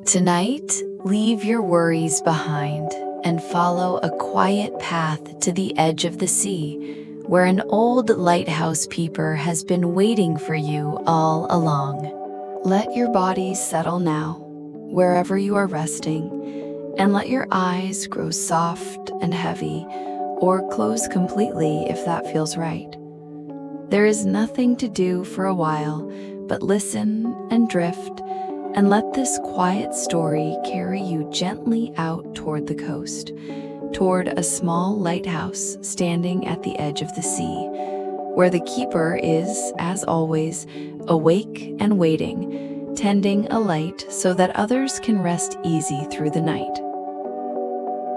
Tonight, leave your worries behind and follow a quiet path to the edge of the sea, where an old lighthouse peeper has been waiting for you all along. Let your body settle now, wherever you are resting, and let your eyes grow soft and heavy, or close completely if that feels right. There is nothing to do for a while, but listen and drift, and let this quiet story carry you gently out toward the coast, toward a small lighthouse standing at the edge of the sea, where the keeper is, as always, awake and waiting, tending a light so that others can rest easy through the night.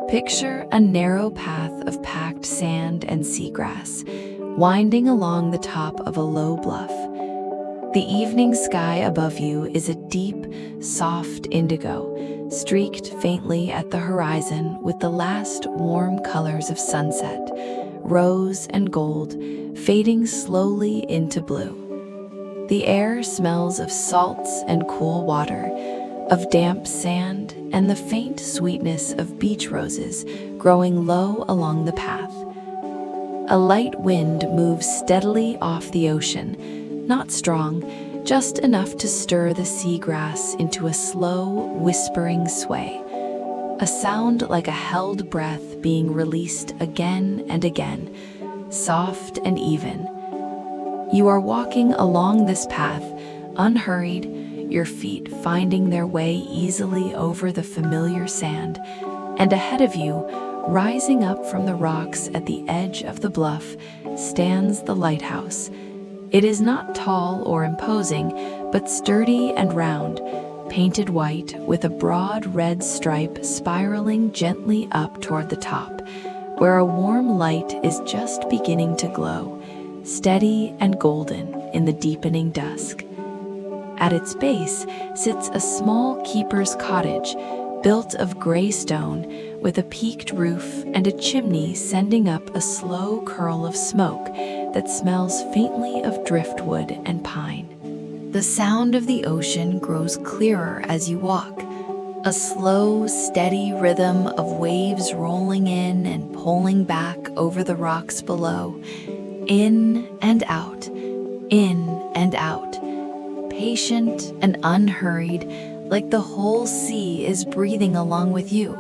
Picture a narrow path of packed sand and seagrass, winding along the top of a low bluff. The evening sky above you is a deep, soft indigo, streaked faintly at the horizon with the last warm colors of sunset, rose and gold, fading slowly into blue. The air smells of salts and cool water, of damp sand and the faint sweetness of beach roses growing low along the path. A light wind moves steadily off the ocean, not strong, just enough to stir the seagrass into a slow, whispering sway, a sound like a held breath being released again and again, soft and even. You are walking along this path, unhurried, your feet finding their way easily over the familiar sand, and ahead of you, rising up from the rocks at the edge of the bluff, stands the lighthouse. It is not tall or imposing, but sturdy and round, painted white with a broad red stripe spiraling gently up toward the top, where a warm light is just beginning to glow, steady and golden in the deepening dusk. At its base sits a small keeper's cottage, built of gray stone, with a peaked roof and a chimney sending up a slow curl of smoke that smells faintly of driftwood and pine. The sound of the ocean grows clearer as you walk, a slow, steady rhythm of waves rolling in and pulling back over the rocks below, in and out, patient and unhurried, like the whole sea is breathing along with you.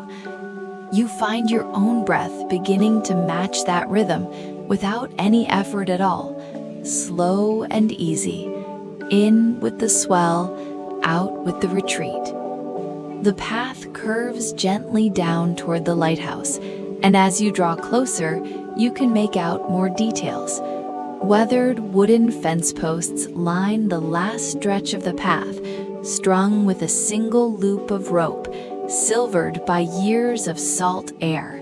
You find your own breath beginning to match that rhythm without any effort at all, slow and easy, in with the swell, out with the retreat. The path curves gently down toward the lighthouse, and as you draw closer, you can make out more details. Weathered wooden fence posts line the last stretch of the path, strung with a single loop of rope, silvered by years of salt air.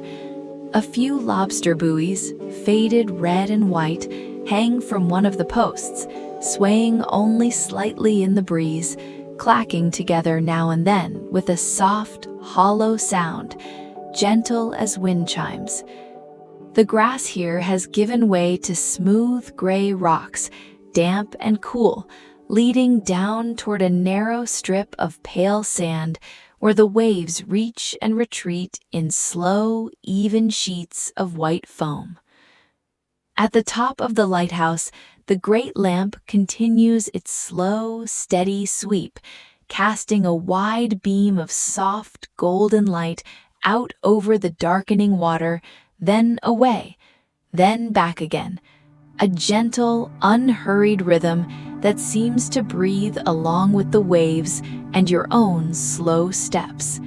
A few lobster buoys, faded red and white, hang from one of the posts, swaying only slightly in the breeze, clacking together now and then with a soft, hollow sound, gentle as wind chimes. The grass here has given way to smooth gray rocks, damp and cool, leading down toward a narrow strip of pale sand where the waves reach and retreat in slow, even sheets of white foam. At the top of the lighthouse, the great lamp continues its slow, steady sweep, casting a wide beam of soft, golden light out over the darkening water, then away, then back again, a gentle, unhurried rhythm that seems to breathe along with the waves and your own slow steps.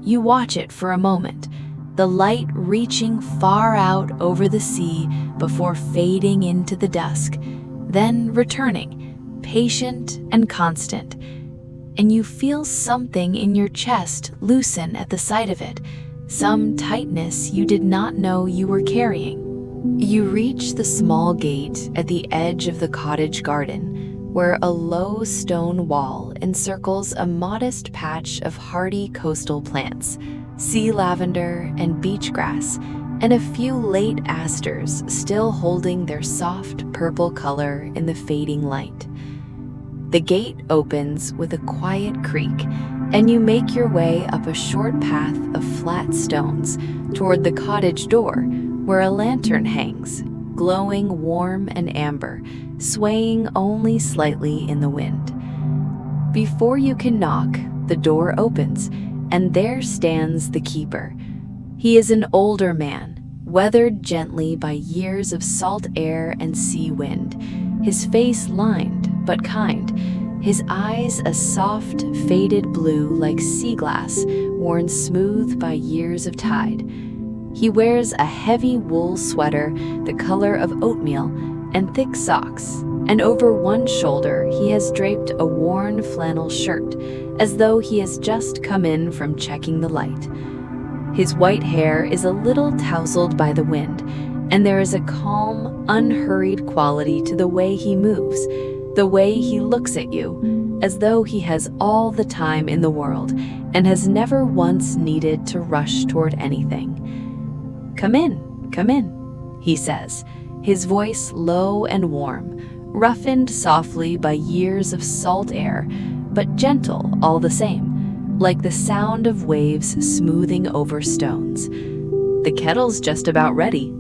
You watch it for a moment, the light reaching far out over the sea before fading into the dusk, then returning, patient and constant, and you feel something in your chest loosen at the sight of it, some tightness you did not know you were carrying. You reach the small gate at the edge of the cottage garden, where a low stone wall encircles a modest patch of hardy coastal plants, sea lavender and beach grass, and a few late asters still holding their soft purple color in the fading light. The gate opens with a quiet creak, and you make your way up a short path of flat stones toward the cottage door, where a lantern hangs, glowing warm and amber, swaying only slightly in the wind. Before you can knock, the door opens, and there stands the keeper. He is an older man, weathered gently by years of salt air and sea wind, his face lined but kind, his eyes a soft, faded blue like sea glass, worn smooth by years of tide. He wears a heavy wool sweater the color of oatmeal and thick socks, and over one shoulder he has draped a worn flannel shirt, as though he has just come in from checking the light. His white hair is a little tousled by the wind, and there is a calm, unhurried quality to the way he moves, the way he looks at you, as though he has all the time in the world and has never once needed to rush toward anything. Come in, he says, his voice low and warm, roughened softly by years of salt air, but gentle all the same, like the sound of waves smoothing over stones. The kettle's just about ready.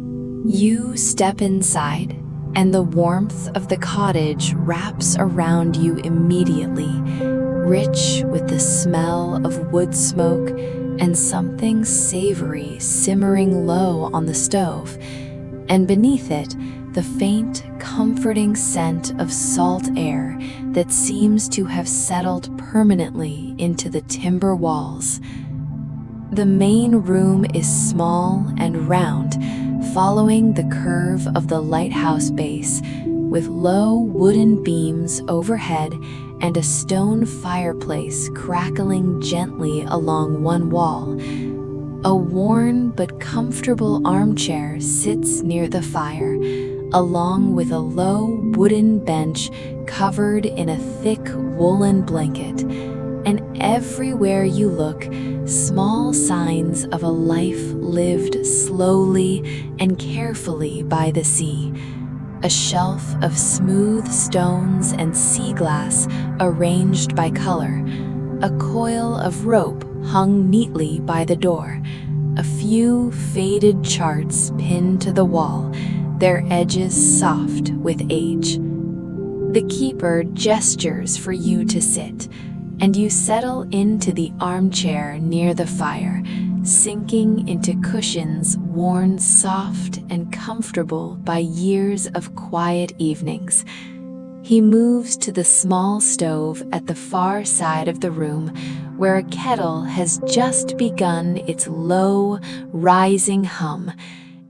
You step inside, and the warmth of the cottage wraps around you immediately, rich with the smell of wood smoke and something savory simmering low on the stove, and beneath it, the faint, comforting scent of salt air that seems to have settled permanently into the timber walls. The main room is small and round, following the curve of the lighthouse base, with low wooden beams overhead and a stone fireplace crackling gently along one wall. A worn but comfortable armchair sits near the fire, along with a low wooden bench covered in a thick woolen blanket, and everywhere you look, small signs of a life lived slowly and carefully by the sea. A shelf of smooth stones and sea glass arranged by color, a coil of rope hung neatly by the door, a few faded charts pinned to the wall, their edges soft with age. The keeper gestures for you to sit, and you settle into the armchair near the fire, sinking into cushions worn soft and comfortable by years of quiet evenings. He moves to the small stove at the far side of the room, where a kettle has just begun its low, rising hum,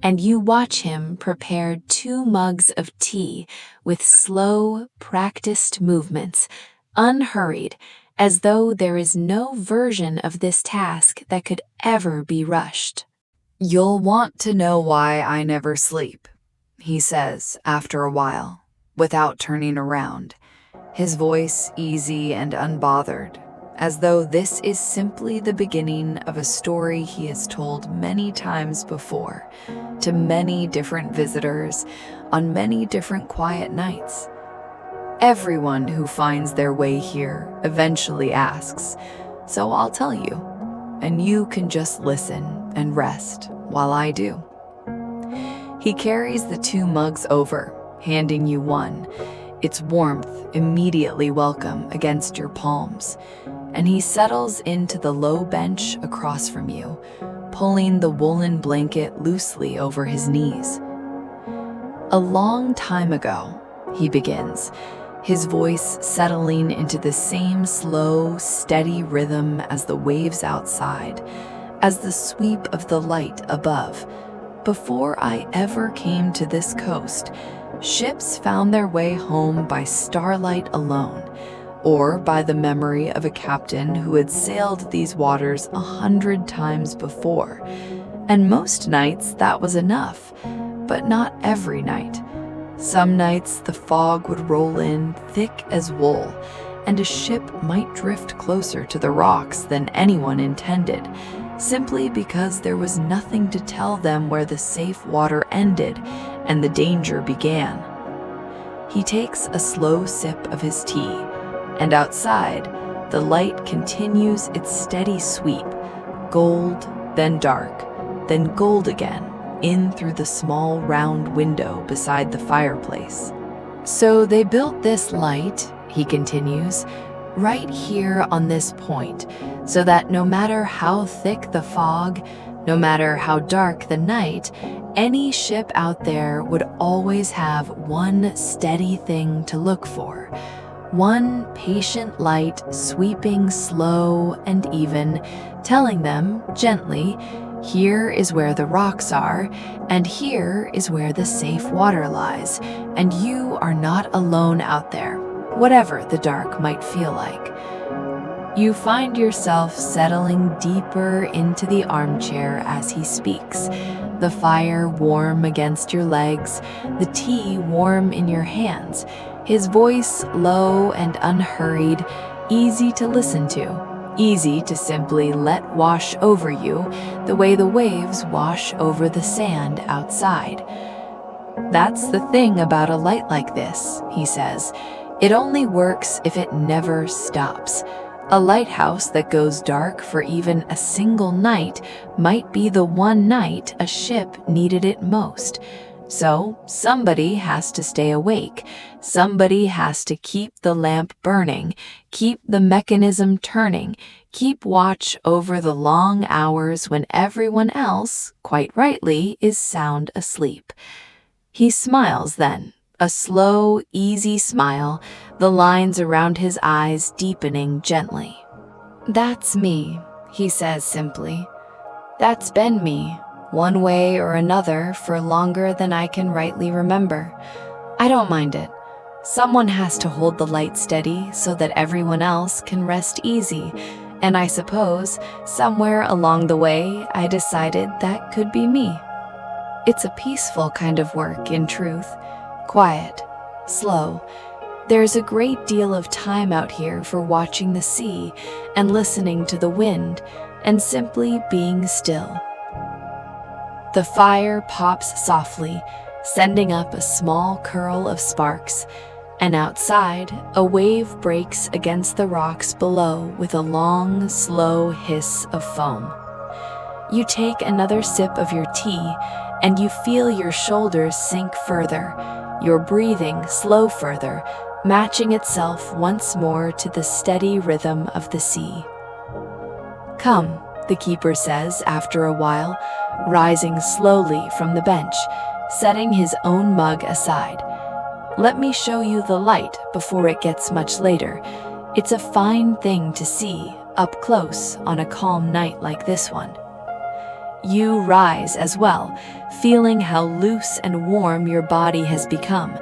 and you watch him prepare 2 mugs of tea with slow, practiced movements, unhurried, as though there is no version of this task that could ever be rushed. "You'll want to know why I never sleep," he says after a while, without turning around, his voice easy and unbothered, as though this is simply the beginning of a story he has told many times before, to many different visitors, on many different quiet nights. Everyone who finds their way here eventually asks, so I'll tell you, and you can just listen and rest while I do. He carries the 2 mugs over, handing you one, its warmth immediately welcome against your palms, and he settles into the low bench across from you, pulling the woolen blanket loosely over his knees. "A long time ago," he begins, his voice settling into the same slow, steady rhythm as the waves outside, as the sweep of the light above. "Before I ever came to this coast, ships found their way home by starlight alone, or by the memory of a captain who had sailed these waters 100 times before. And most nights that was enough, but not every night. Some nights the fog would roll in thick as wool, and a ship might drift closer to the rocks than anyone intended, simply because there was nothing to tell them where the safe water ended and the danger began." He takes a slow sip of his tea, and outside, the light continues its steady sweep, gold, then dark, then gold again, in through the small round window beside the fireplace. So they built this light, he continues, right here on this point, so that no matter how thick the fog, no matter how dark the night, any ship out there would always have one steady thing to look for. One patient light sweeping slow and even, telling them gently, here is where the rocks are, and here is where the safe water lies, and you are not alone out there, whatever the dark might feel like. You find yourself settling deeper into the armchair as he speaks, the fire warm against your legs, the tea warm in your hands, his voice low and unhurried, easy to listen to, easy to simply let wash over you the way the waves wash over the sand outside. That's the thing about a light like this, he says. It only works if it never stops. A lighthouse that goes dark for even a single night might be the one night a ship needed it most. So somebody has to stay awake. Somebody has to keep the lamp burning, keep the mechanism turning, keep watch over the long hours when everyone else, quite rightly, is sound asleep. He smiles then. A slow, easy smile, the lines around his eyes deepening gently. That's me, he says simply. That's been me, one way or another, for longer than I can rightly remember. I don't mind it. Someone has to hold the light steady so that everyone else can rest easy, and I suppose somewhere along the way I decided that could be me. It's a peaceful kind of work, in truth. Quiet, slow. There's a great deal of time out here for watching the sea and listening to the wind and simply being still. The fire pops softly, sending up a small curl of sparks, and outside, a wave breaks against the rocks below with a long, slow hiss of foam. You take another sip of your tea, and you feel your shoulders sink further, your breathing slow further, matching itself once more to the steady rhythm of the sea. Come, the keeper says after a while, rising slowly from the bench, setting his own mug aside. Let me show you the light before it gets much later. It's a fine thing to see up close on a calm night like this one. You rise as well, feeling how loose and warm your body has become,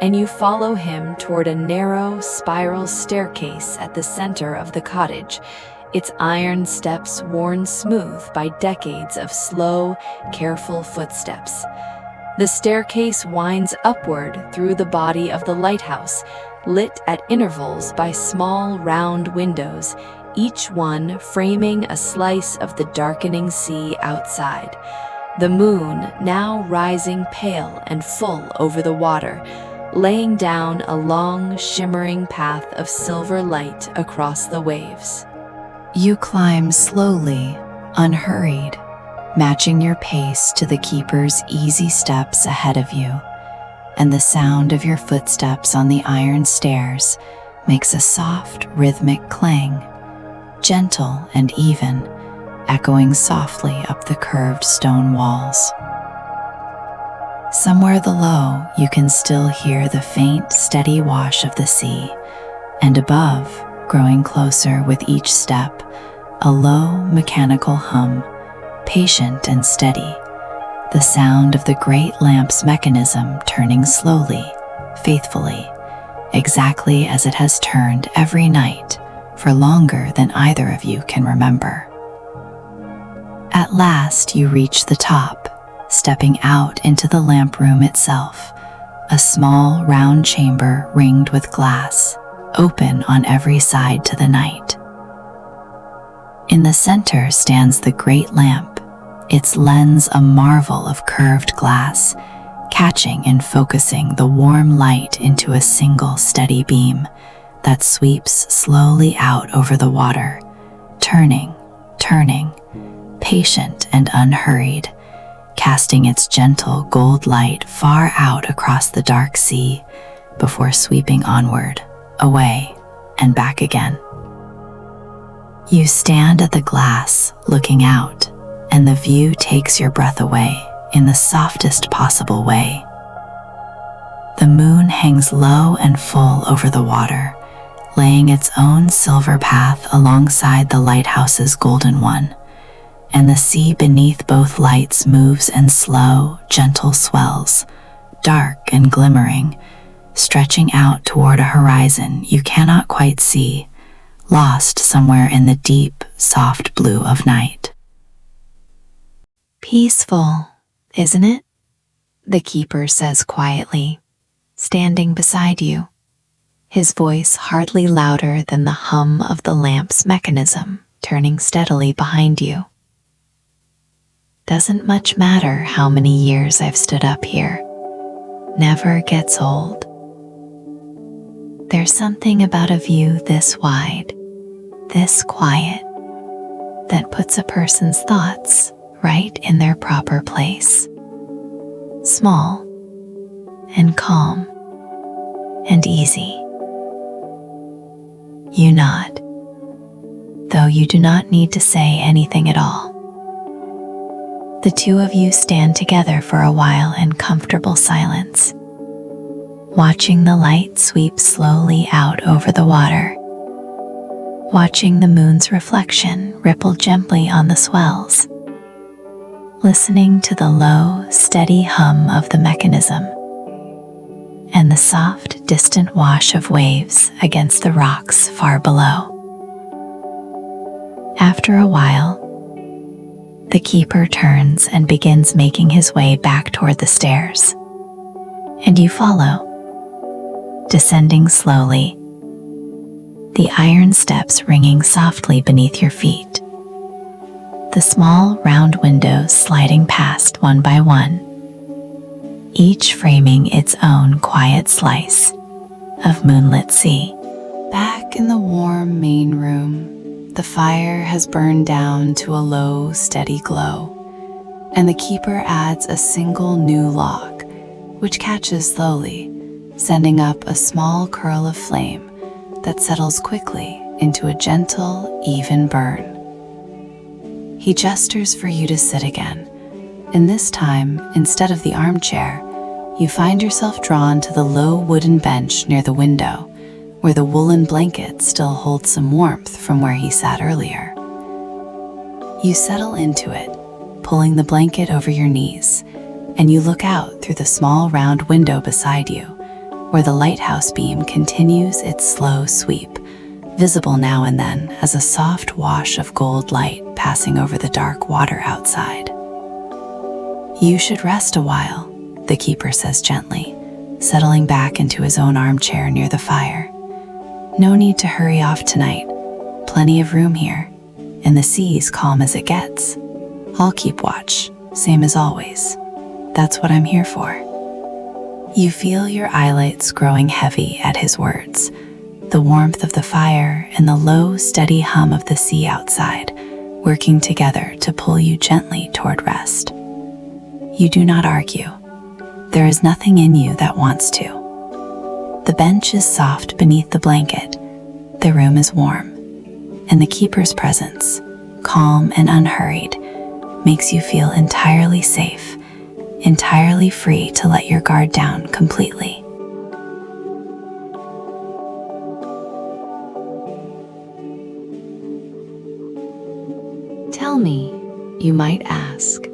and you follow him toward a narrow spiral staircase at the center of the cottage, its iron steps worn smooth by decades of slow, careful footsteps. The staircase winds upward through the body of the lighthouse, lit at intervals by small, round windows, each one framing a slice of the darkening sea outside. The moon now rising pale and full over the water, laying down a long, shimmering path of silver light across the waves. You climb slowly, unhurried, matching your pace to the keeper's easy steps ahead of you, and the sound of your footsteps on the iron stairs makes a soft, rhythmic clang, gentle and even, echoing softly up the curved stone walls. Somewhere below, you can still hear the faint, steady wash of the sea, and above, growing closer with each step, a low, mechanical hum, patient and steady, the sound of the great lamp's mechanism turning slowly, faithfully, exactly as it has turned every night for longer than either of you can remember. At last you reach the top, stepping out into the lamp room itself, a small round chamber ringed with glass, open on every side to the night. In the center stands the great lamp, its lens a marvel of curved glass, catching and focusing the warm light into a single steady beam that sweeps slowly out over the water, turning, patient and unhurried, casting its gentle gold light far out across the dark sea before sweeping onward, away, and back again. You stand at the glass, looking out, and the view takes your breath away in the softest possible way. The moon hangs low and full over the water, laying its own silver path alongside the lighthouse's golden one, and the sea beneath both lights moves in slow, gentle swells, dark and glimmering, stretching out toward a horizon you cannot quite see, lost somewhere in the deep, soft blue of night. Peaceful, isn't it? The keeper says quietly, standing beside you, his voice hardly louder than the hum of the lamp's mechanism turning steadily behind you. Doesn't much matter how many years I've stood up here. Never gets old. There's something about a view this wide, this quiet, that puts a person's thoughts right in their proper place. Small and calm and easy. You nod, though you do not need to say anything at all. The two of you stand together for a while in comfortable silence, watching the light sweep slowly out over the water, watching the moon's reflection ripple gently on the swells, listening to the low, steady hum of the mechanism and the soft, distant wash of waves against the rocks far below. After a while, the keeper turns and begins making his way back toward the stairs, and you follow, descending slowly, the iron steps ringing softly beneath your feet, the small round windows sliding past one by one, each framing its own quiet slice of moonlit sea. Back in the warm main room, the fire has burned down to a low, steady glow, and the keeper adds a single new log, which catches slowly, sending up a small curl of flame that settles quickly into a gentle, even burn. He gestures for you to sit again, and this time, instead of the armchair, you find yourself drawn to the low wooden bench near the window, where the woolen blanket still holds some warmth from where he sat earlier. You settle into it, pulling the blanket over your knees, and you look out through the small round window beside you, where the lighthouse beam continues its slow sweep, visible now and then as a soft wash of gold light passing over the dark water outside. You should rest a while, the keeper says gently, settling back into his own armchair near the fire. No need to hurry off tonight. Plenty of room here, and the sea's calm as it gets. I'll keep watch, same as always. That's what I'm here for. You feel your eyelids growing heavy at his words, the warmth of the fire and the low, steady hum of the sea outside, working together to pull you gently toward rest. You do not argue. There is nothing in you that wants to. The bench is soft beneath the blanket, the room is warm, and the keeper's presence, calm and unhurried, makes you feel entirely safe, entirely free to let your guard down completely. Tell me, you might ask,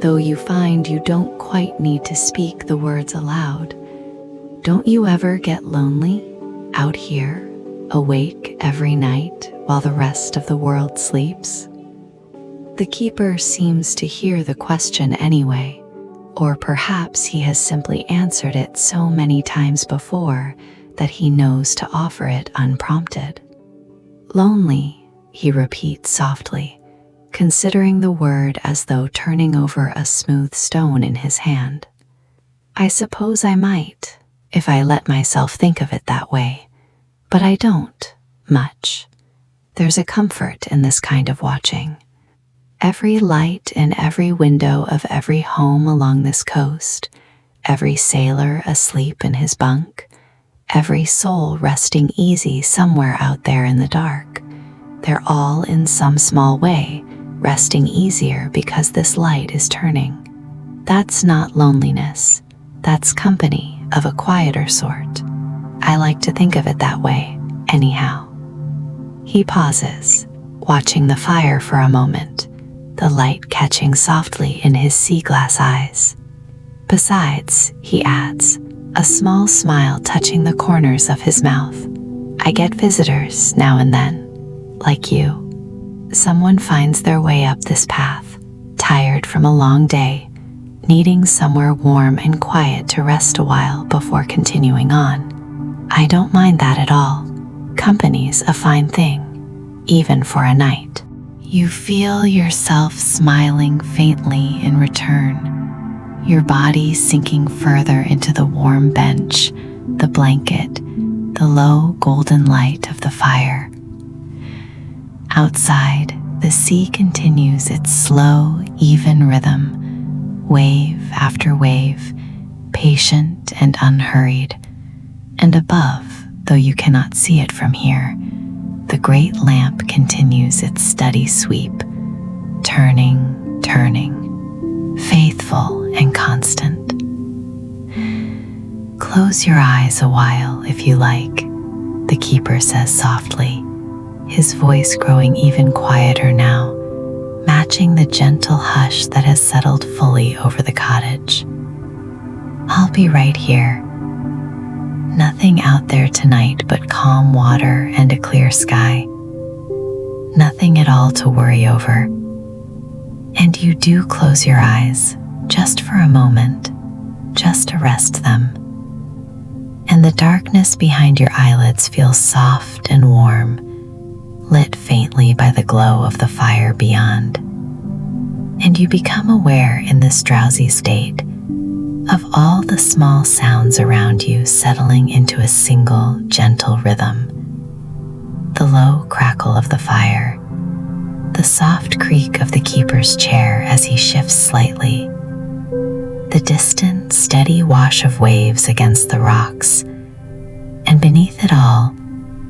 though you find you don't quite need to speak the words aloud. Don't you ever get lonely out here, awake every night while the rest of the world sleeps? The keeper seems to hear the question anyway, or perhaps he has simply answered it so many times before that he knows to offer it unprompted. Lonely, he repeats softly, considering the word as though turning over a smooth stone in his hand. I suppose I might, if I let myself think of it that way, But I don't, much. There's a comfort in this kind of watching. Every light in every window of every home along this coast, every sailor asleep in his bunk, every soul resting easy somewhere out there in the dark, they're all in some small way resting easier because this light is turning. That's not loneliness. That's company of a quieter sort. I like to think of it that way, anyhow. He pauses, watching the fire for a moment, the light catching softly in his sea glass eyes. Besides, he adds, a small smile touching the corners of his mouth. I get visitors now and then, like you. Someone finds their way up this path, tired from a long day, needing somewhere warm and quiet to rest a while before continuing on. I don't mind that at all. Company's a fine thing, even for a night. You feel yourself smiling faintly in return, your body sinking further into the warm bench, the blanket, the low golden light of the fire. Outside, the sea continues its slow, even rhythm, wave after wave, patient and unhurried. And above, though you cannot see it from here, the great lamp continues its steady sweep, turning, faithful and constant. Close your eyes a while if you like, the keeper says softly, his voice growing even quieter now, matching the gentle hush that has settled fully over the cottage. I'll be right here. Nothing out there tonight but calm water and a clear sky. Nothing at all to worry over. And you do close your eyes, just for a moment, just to rest them. And the darkness behind your eyelids feels soft and warm, lit faintly by the glow of the fire beyond. And you become aware in this drowsy state of all the small sounds around you settling into a single, gentle rhythm. The low crackle of the fire, the soft creak of the keeper's chair as he shifts slightly, the distant, steady wash of waves against the rocks, and beneath it all,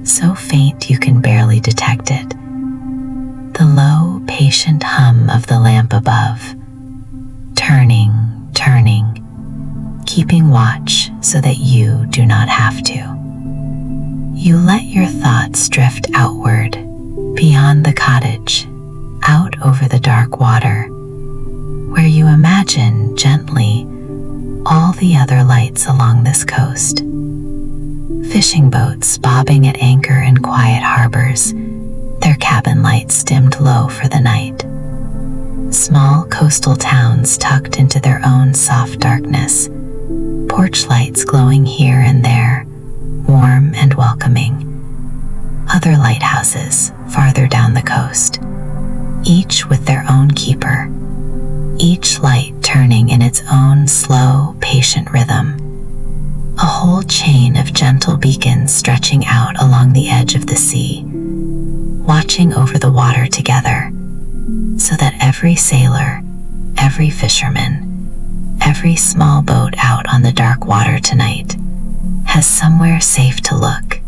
so faint you can barely detect it, the low, patient hum of the lamp above, turning, keeping watch so that you do not have to. You let your thoughts drift outward, beyond the cottage, out over the dark water, where you imagine gently all the other lights along this coast. Fishing boats bobbing at anchor in quiet harbors, their cabin lights dimmed low for the night. Small coastal towns tucked into their own soft darkness, porch lights glowing here and there, warm and welcoming. Other lighthouses farther down the coast, each with their own keeper, each light turning in its own slow, patient rhythm. A whole chain of gentle beacons stretching out along the edge of the sea, watching over the water together, so that every sailor, every fisherman, every small boat out on the dark water tonight has somewhere safe to look,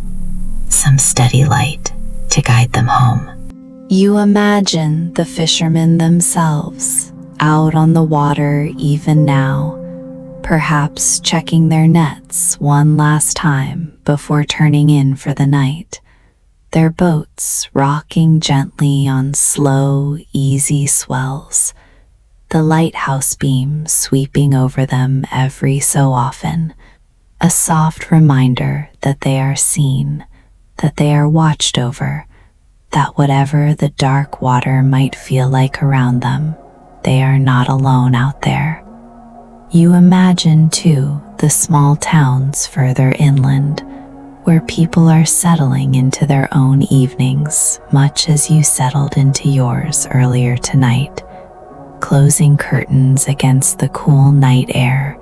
some steady light to guide them home. You imagine the fishermen themselves out on the water even now, perhaps checking their nets one last time before turning in for the night, their boats rocking gently on slow, easy swells, the lighthouse beam sweeping over them every so often, a soft reminder that they are seen, that they are watched over, that whatever the dark water might feel like around them, they are not alone out there. You imagine, too, the small towns further inland, where people are settling into their own evenings, much as you settled into yours earlier tonight, closing curtains against the cool night air,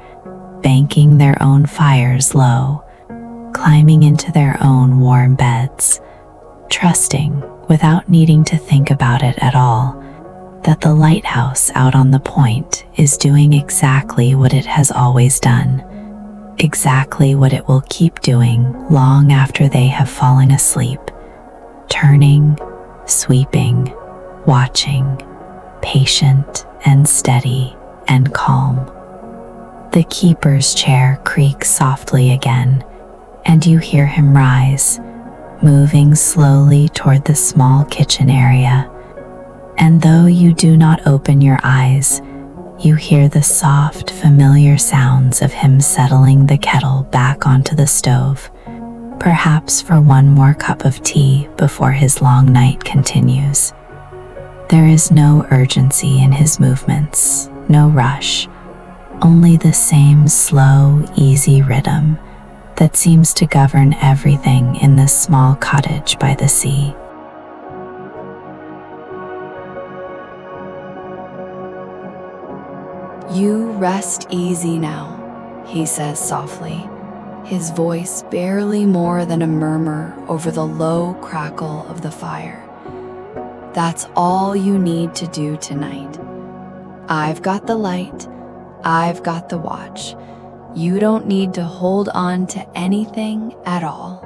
banking their own fires low, climbing into their own warm beds, trusting, without needing to think about it at all, that the lighthouse out on the point is doing exactly what it has always done, exactly what it will keep doing long after they have fallen asleep, turning, sweeping, watching, patient and steady and calm. The keeper's chair creaks softly again, and you hear him rise, moving slowly toward the small kitchen area. And though you do not open your eyes, you hear the soft, familiar sounds of him settling the kettle back onto the stove, perhaps for one more cup of tea before his long night continues. There is no urgency in his movements, no rush, only the same slow, easy rhythm that seems to govern everything in this small cottage by the sea. "You rest easy now," he says softly, his voice barely more than a murmur over the low crackle of the fire. "That's all you need to do tonight. I've got the light, I've got the watch. You don't need to hold on to anything at all."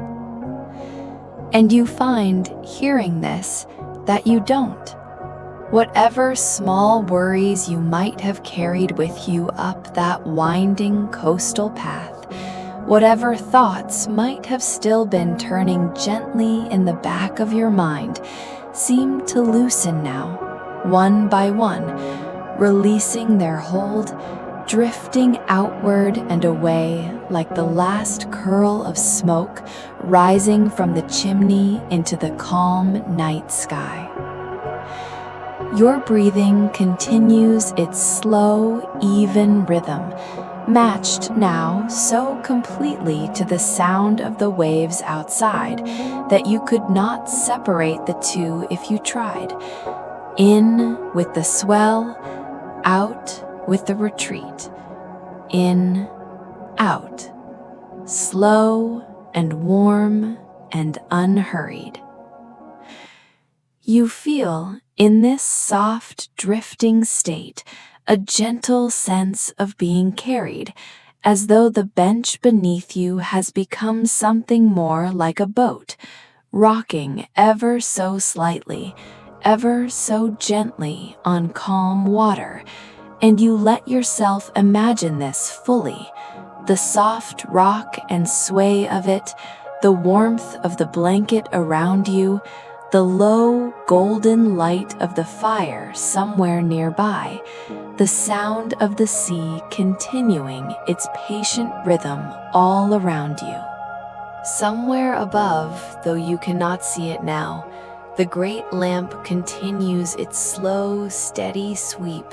And you find, hearing this, that you don't. Whatever small worries you might have carried with you up that winding coastal path, whatever thoughts might have still been turning gently in the back of your mind, seem to loosen now, one by one, releasing their hold, drifting outward and away like the last curl of smoke rising from the chimney into the calm night sky. Your breathing continues its slow, even rhythm, matched now so completely to the sound of the waves outside that you could not separate the two if you tried. In with the swell, out with the retreat. In, out. Slow and warm and unhurried. You feel, in this soft, drifting state, a gentle sense of being carried, as though the bench beneath you has become something more like a boat, rocking ever so slightly, ever so gently on calm water, and you let yourself imagine this fully, the soft rock and sway of it, the warmth of the blanket around you, the low, golden light of the fire somewhere nearby, the sound of the sea continuing its patient rhythm all around you. Somewhere above, though you cannot see it now, the great lamp continues its slow, steady sweep,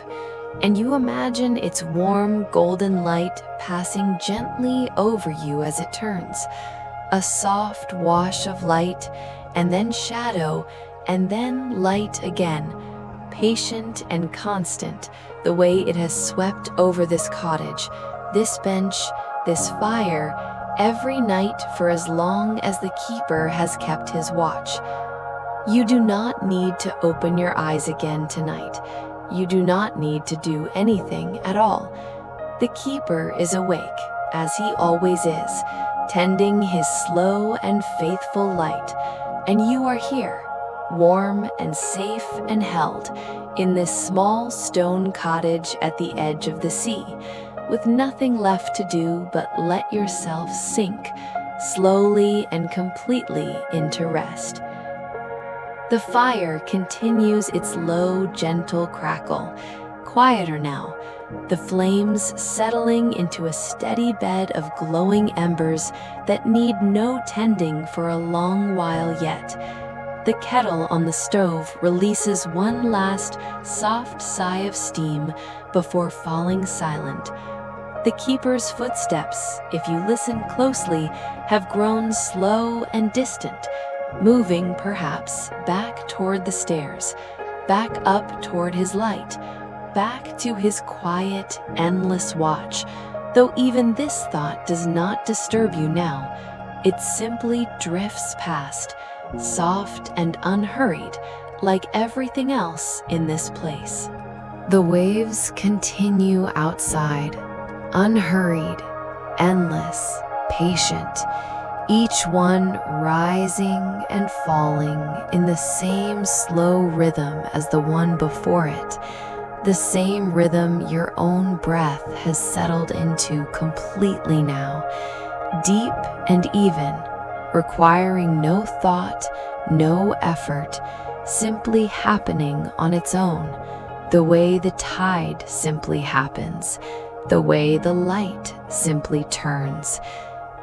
and you imagine its warm, golden light passing gently over you as it turns, a soft wash of light, and then shadow, and then light again, patient and constant, the way it has swept over this cottage, this bench, this fire, every night for as long as the keeper has kept his watch. You do not need to open your eyes again tonight. You do not need to do anything at all. The keeper is awake, as he always is, tending his slow and faithful light, and you are here, warm and safe and held, in this small stone cottage at the edge of the sea, with nothing left to do but let yourself sink, slowly and completely into rest. The fire continues its low, gentle crackle, quieter now, the flames settling into a steady bed of glowing embers that need no tending for a long while yet. The kettle on the stove releases one last soft sigh of steam before falling silent. The keeper's footsteps, if you listen closely, have grown slow and distant, moving perhaps back toward the stairs, back up toward his light, back to his quiet, endless watch, though even this thought does not disturb you now. It simply drifts past, soft and unhurried, like everything else in this place. The waves continue outside, unhurried, endless, patient, each one rising and falling in the same slow rhythm as the one before it, the same rhythm your own breath has settled into completely now, deep and even, requiring no thought, no effort, simply happening on its own, the way the tide simply happens, the way the light simply turns,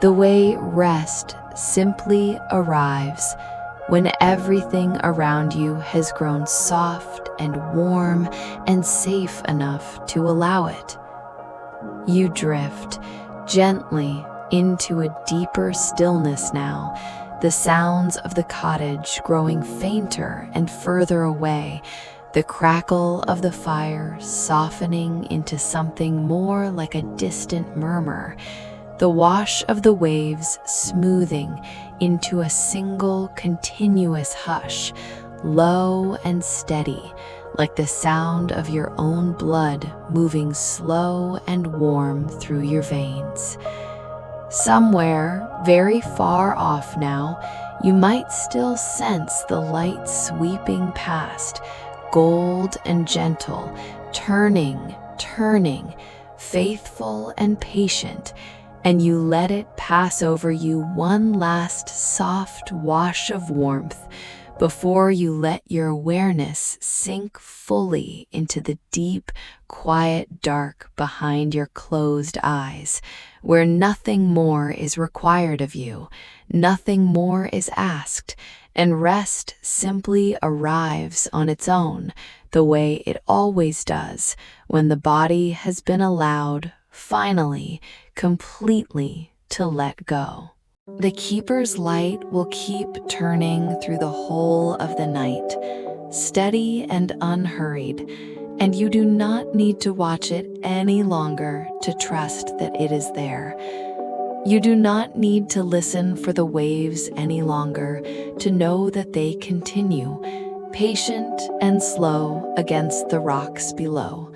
the way rest simply arrives, when everything around you has grown soft and warm and safe enough to allow it. You drift gently into a deeper stillness now, the sounds of the cottage growing fainter and further away, the crackle of the fire softening into something more like a distant murmur, the wash of the waves smoothing into a single continuous hush, low and steady, like the sound of your own blood moving slow and warm through your veins. Somewhere, very far off now, you might still sense the light sweeping past, gold and gentle, turning, faithful and patient, and you let it pass over you one last soft wash of warmth before you let your awareness sink fully into the deep, quiet dark behind your closed eyes, where nothing more is required of you, nothing more is asked, and rest simply arrives on its own, the way it always does when the body has been allowed, finally, completely to let go. The keeper's light will keep turning through the whole of the night, steady and unhurried, and you do not need to watch it any longer to trust that it is there. You do not need to listen for the waves any longer to know that they continue, patient and slow against the rocks below.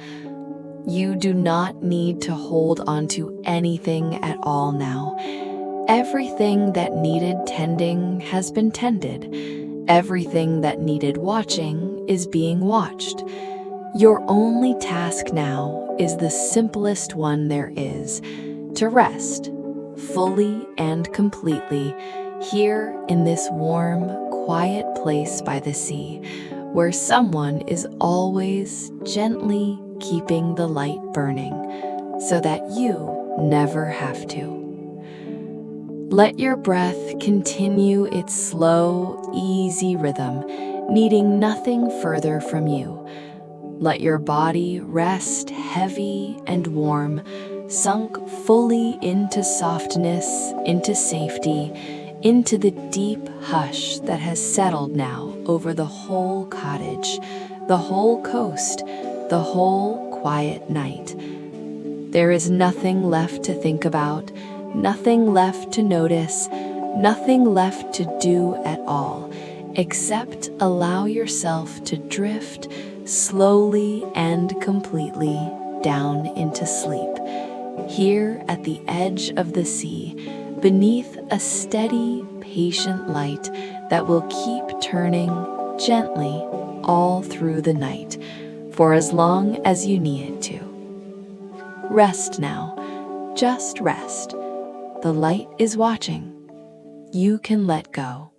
You do not need to hold on to anything at all now. Everything that needed tending has been tended. Everything that needed watching is being watched. Your only task now is the simplest one there is, to rest, fully and completely, here in this warm, quiet place by the sea, where someone is always gently keeping the light burning, so that you never have to. Let your breath continue its slow, easy rhythm, needing nothing further from you. Let your body rest heavy and warm, sunk fully into softness, into safety, into the deep hush that has settled now over the whole cottage, the whole coast, the whole quiet night. There is nothing left to think about, nothing left to notice, nothing left to do at all, except allow yourself to drift slowly and completely down into sleep, here at the edge of the sea, beneath a steady, patient light that will keep turning gently all through the night, for as long as you need it to. Rest now, just rest. The light is watching. You can let go.